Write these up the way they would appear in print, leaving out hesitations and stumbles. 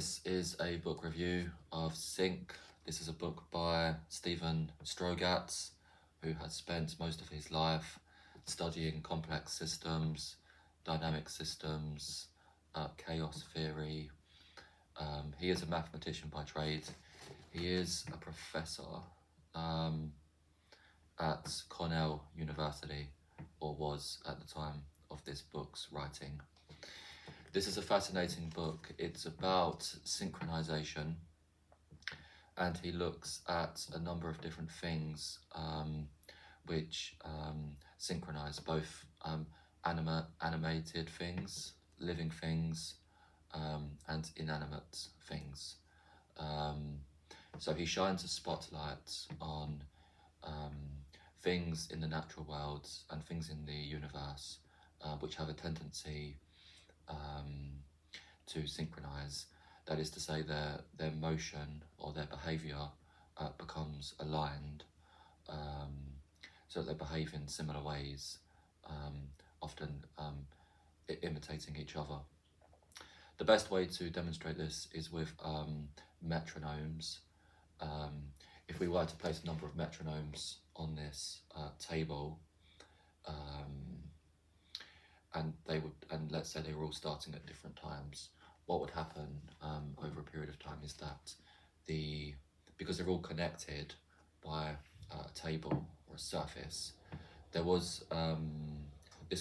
This is a book review of Sync. This is a book by Strogatz, who has spent most of his life studying complex systems, dynamic systems, chaos theory. He is a mathematician by trade. He is a professor at Cornell University, or was at the time of this book's writing. This is a fascinating book. It's about synchronisation, and he looks at a number of different things which synchronise both animated things, living things, and inanimate things. So he shines a spotlight on things in the natural world and things in the universe which have a tendency to synchronise. That is to say, their motion or their behaviour becomes aligned, so that they behave in similar ways, often imitating each other. The best way to demonstrate this is with metronomes. If we were to place a number of metronomes on this table, and let's say they were all starting at different times, what would happen over a period of time is that because they're all connected by a table or a surface, this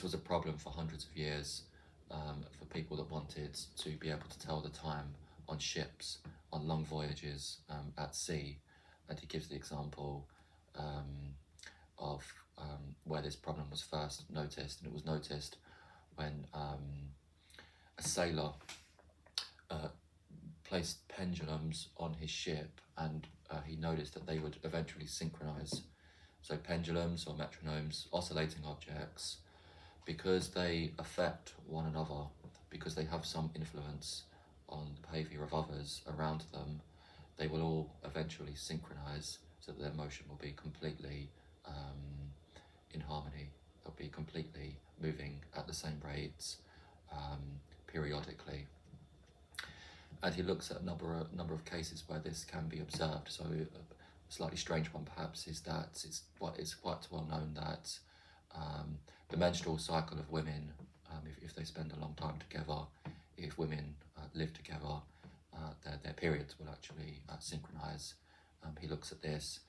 was a problem for hundreds of years for people that wanted to be able to tell the time on ships, on long voyages at sea. And he gives the example of where this problem was first noticed, and it was noticed when a sailor placed pendulums on his ship, and he noticed that they would eventually synchronise. So pendulums or metronomes, oscillating objects, because they affect one another, because they have some influence on the behaviour of others around them, they will all eventually synchronise so that their motion will be completely in harmony. They'll be completely moving at the same rates periodically. And he looks at a number of cases where this can be observed. So a slightly strange one perhaps is that it's quite well known that the menstrual cycle of women, if they spend a long time together, if women live together, their periods will actually synchronise. He looks at this.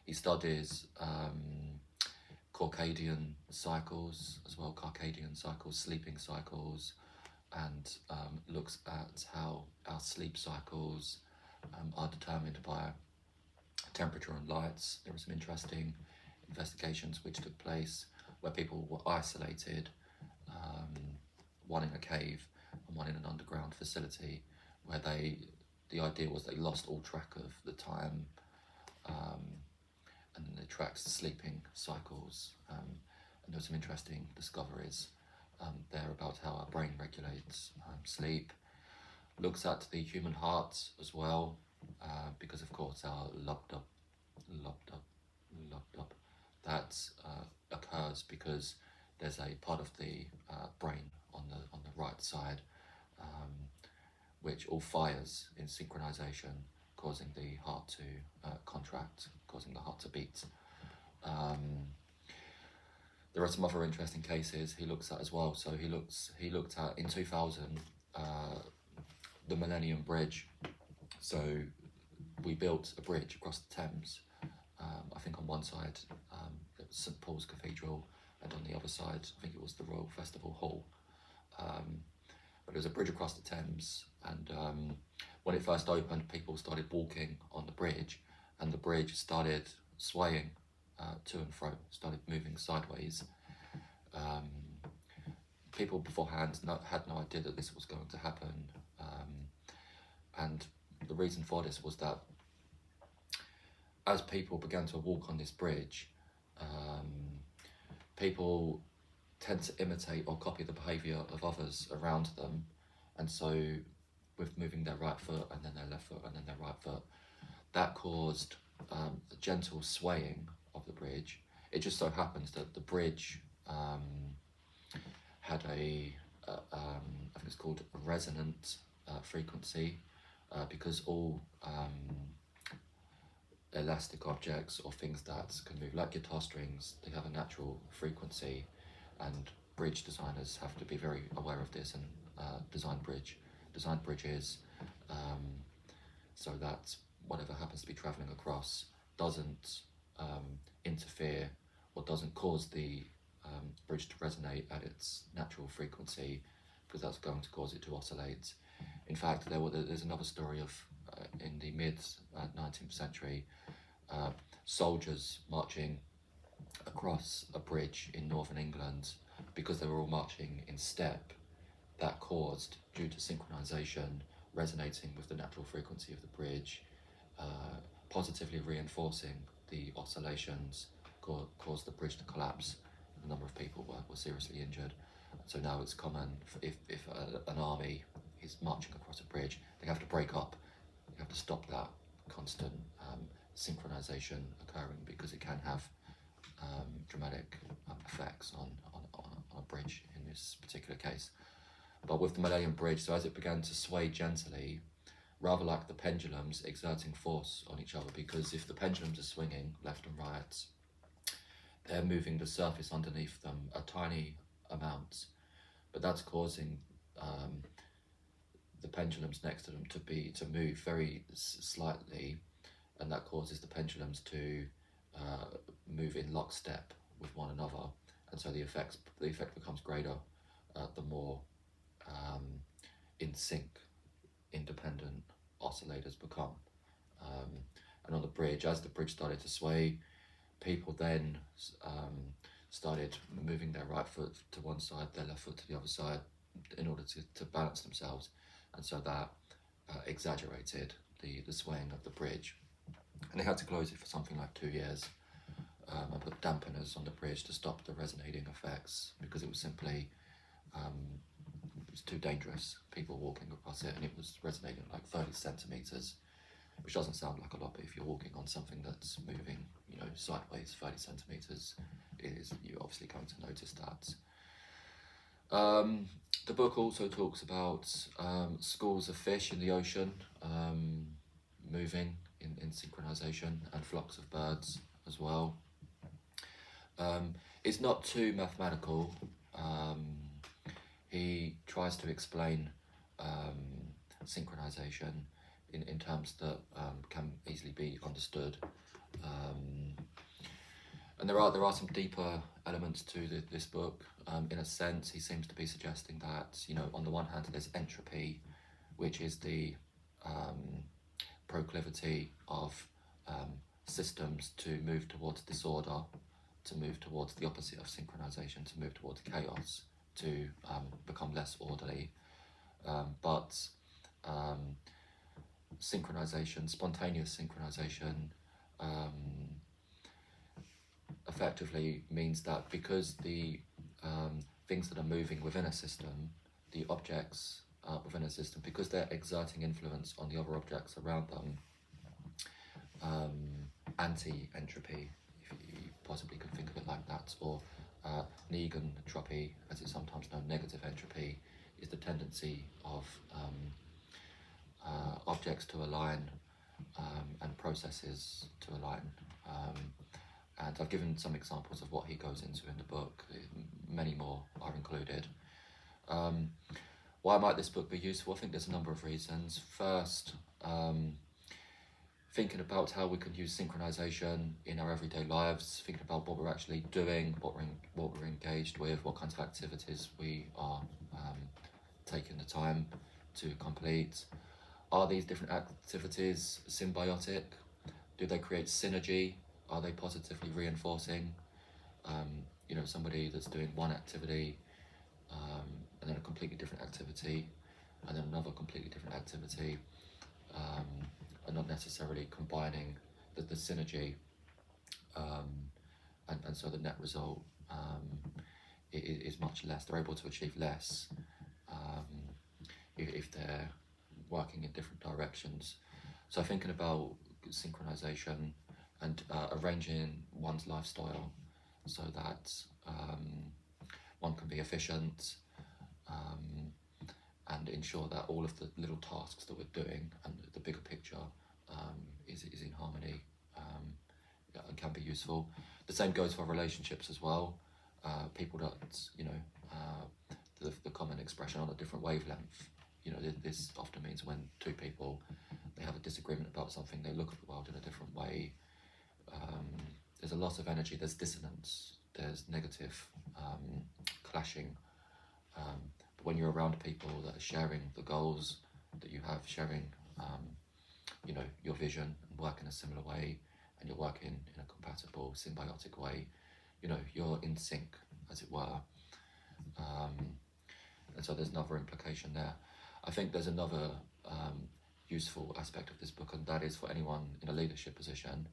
He studies Circadian cycles as well, Circadian cycles, sleeping cycles, and looks at how our sleep cycles are determined by temperature and lights. There were some interesting investigations which took place where people were isolated, one in a cave and one in an underground facility, where the idea was they lost all track of the time, and they tracked sleeping cycles, and there were some interesting discoveries there about how our brain regulates sleep. Looks at the human heart as well, because of course our lubdub, that occurs because there's a part of the brain on the right side which all fires in synchronization, causing the heart to contract, causing the heart to beat. There are some other interesting cases he looks at as well. So he looked at, in 2000, the Millennium Bridge. So we built a bridge across the Thames. I think on one side it was St Paul's Cathedral, and on the other side I think it was the Royal Festival Hall. But there was a bridge across the Thames, and when it first opened, people started walking on the bridge, and the bridge started swaying to and fro, started moving sideways. People beforehand had no idea that this was going to happen, and the reason for this was that as people began to walk on this bridge, people tend to imitate or copy the behaviour of others around them, and so with moving their right foot and then their left foot and then their right foot, that caused a gentle swaying of the bridge. It just so happens that the bridge had I think it's called a resonant frequency, because all elastic objects or things that can move, like guitar strings, they have a natural frequency, and bridge designers have to be very aware of this and design bridges so that whatever happens to be travelling across doesn't interfere or doesn't cause the bridge to resonate at its natural frequency, because that's going to cause it to oscillate. In fact, there's another story of in the mid 19th century, soldiers marching across a bridge in northern England, because they were all marching in step, that caused, due to synchronisation, resonating with the natural frequency of the bridge, positively reinforcing the oscillations, caused the bridge to collapse. A number of people were seriously injured. So now it's common if an army is marching across a bridge, they have to break up. You have to stop that constant synchronisation occurring, because it can have dramatic effects on a bridge in this particular case. But with the Millennium Bridge, so as it began to sway gently, rather like the pendulums exerting force on each other, because if the pendulums are swinging left and right, they're moving the surface underneath them a tiny amount, but that's causing the pendulums next to them to move very slightly, and that causes the pendulums to move in lockstep with one another, and so the effect becomes greater the more in sync independent oscillators become. And on the bridge, as the bridge started to sway, people then started moving their right foot to one side, their left foot to the other side, in order to balance themselves, and so that exaggerated the swaying of the bridge. And they had to close it for something like 2 years, and put dampeners on the bridge to stop the resonating effects, because it was simply it was too dangerous, people walking across it, and it was resonating like 30 centimetres, which doesn't sound like a lot, but if you're walking on something that's moving, sideways 30 centimetres, you're obviously going to notice that. The book also talks about schools of fish in the ocean moving in synchronisation, and flocks of birds as well. It's not too mathematical. He tries to explain synchronisation in terms that can easily be understood. And there are some deeper elements to this book. In a sense, he seems to be suggesting that, on the one hand, there's entropy, which is the proclivity of systems to move towards disorder, to move towards the opposite of synchronisation, to move towards chaos, to become less orderly. But synchronisation, spontaneous synchronisation, effectively means that because the things that are moving within a system, the objects within a system, because they're exerting influence on the other objects around them, anti-entropy, if you possibly could think of it like that, or negentropy, as it's sometimes known, negative entropy, is the tendency of objects to align and processes to align. And I've given some examples of what he goes into in the book. Many more are included. Why might this book be useful? I think there's a number of reasons. First, thinking about how we can use synchronisation in our everyday lives, thinking about what we're actually doing, what we're engaged with, what kinds of activities we are taking the time to complete. Are these different activities symbiotic? Do they create synergy? Are they positively reinforcing? Somebody that's doing one activity and then a completely different activity and then another completely different activity, are not necessarily combining the synergy, and so the net result is much less. They're able to achieve less if they're working in different directions. So thinking about synchronisation and arranging one's lifestyle so that one can be efficient and ensure that all of the little tasks that we're doing and the bigger picture is in harmony, and can be useful. The same goes for relationships as well. People that, the common expression on a different wavelength. This often means when two people, they have a disagreement about something, they look at the world in a different way. There's a lot of energy, there's dissonance, there's negative clashing. But when you're around people that are sharing the goals that you have, sharing your vision, and work in a similar way, and you're working in a compatible, symbiotic way, you're in sync, as it were. And so there's another implication there. I think there's another useful aspect of this book, and that is for anyone in a leadership position,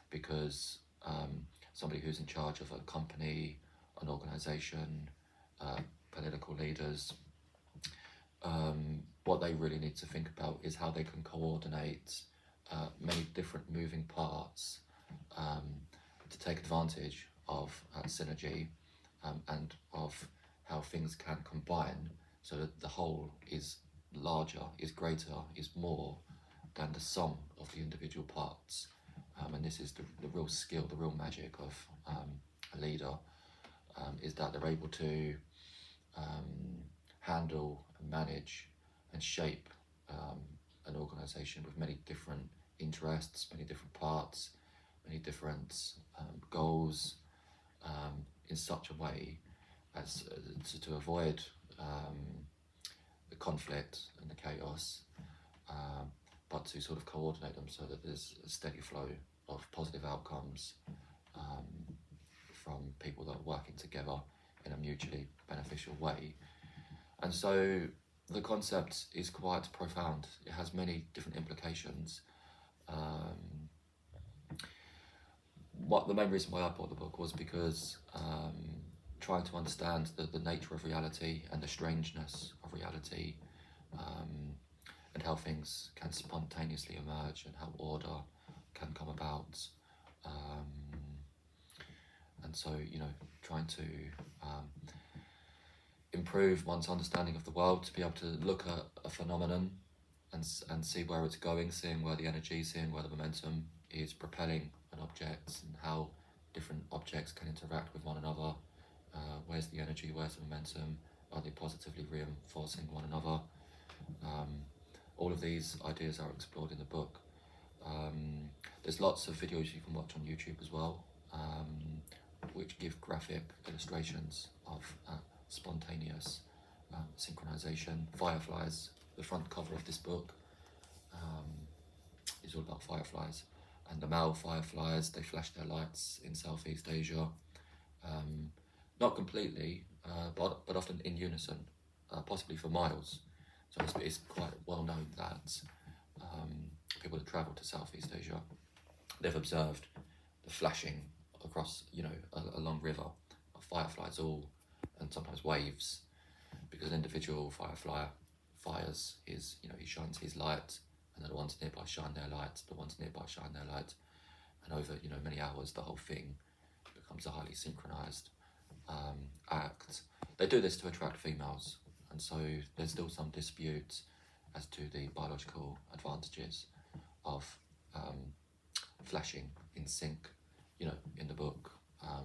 because somebody who's in charge of a company, an organisation, political leaders, what they really need to think about is how they can coordinate many different moving parts to take advantage of synergy, and of how things can combine so that the whole is larger, is greater, is more than the sum of the individual parts. And this is the real skill, the real magic of a leader, is that they're able to handle and manage and shape an organisation with many different interests, many different parts, many different goals, in such a way as to avoid the conflict and the chaos, but to sort of coordinate them so that there's a steady flow of positive outcomes from people that are working together in a mutually beneficial way. And so the concept is quite profound. It has many different implications. The main reason why I bought the book was because trying to understand the nature of reality and the strangeness of reality, and how things can spontaneously emerge and how order can come about. And so, trying to improve one's understanding of the world, to be able to look at a phenomenon and see where it's going, seeing where the energy, seeing where the momentum is propelling an object, and how different objects can interact with one another. Where's the energy, where's the momentum, are they positively reinforcing one another? All of these ideas are explored in the book. There's lots of videos you can watch on YouTube as well, which give graphic illustrations of spontaneous synchronisation. Fireflies, the front cover of this book, is all about fireflies. And the male fireflies, they flash their lights in Southeast Asia. Not completely, but often in unison, possibly for miles. So it's quite well known that people that travel to Southeast Asia, they've observed the flashing across, a long river of fireflies, and sometimes waves, because an individual firefly fires his, he shines his light, and then the ones nearby shine their light, the ones nearby shine their light, and over, many hours, the whole thing becomes a highly synchronized act. They do this to attract females, and so there's still some dispute as to the biological advantages of flashing in sync. In the book,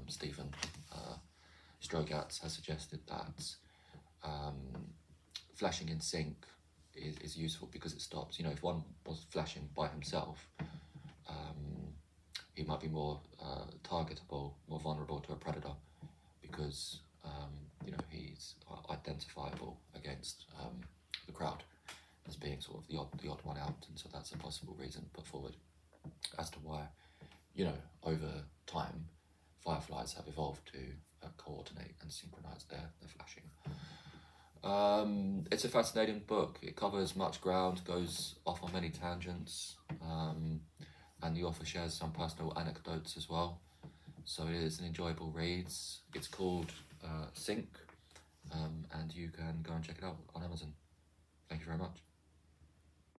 Stephen Strogatz has suggested that flashing in sync is useful because it stops. If one was flashing by himself, he might be more targetable, more vulnerable to a predator, because he's identifiable against the crowd as being sort of the odd one out, and so that's a possible reason put forward as to why, over time, fireflies have evolved to coordinate and synchronise their flashing. It's a fascinating book. It covers much ground, goes off on many tangents, and the author shares some personal anecdotes as well. So it is an enjoyable read. It's called Sync, and you can go and check it out on Amazon. Thank you very much.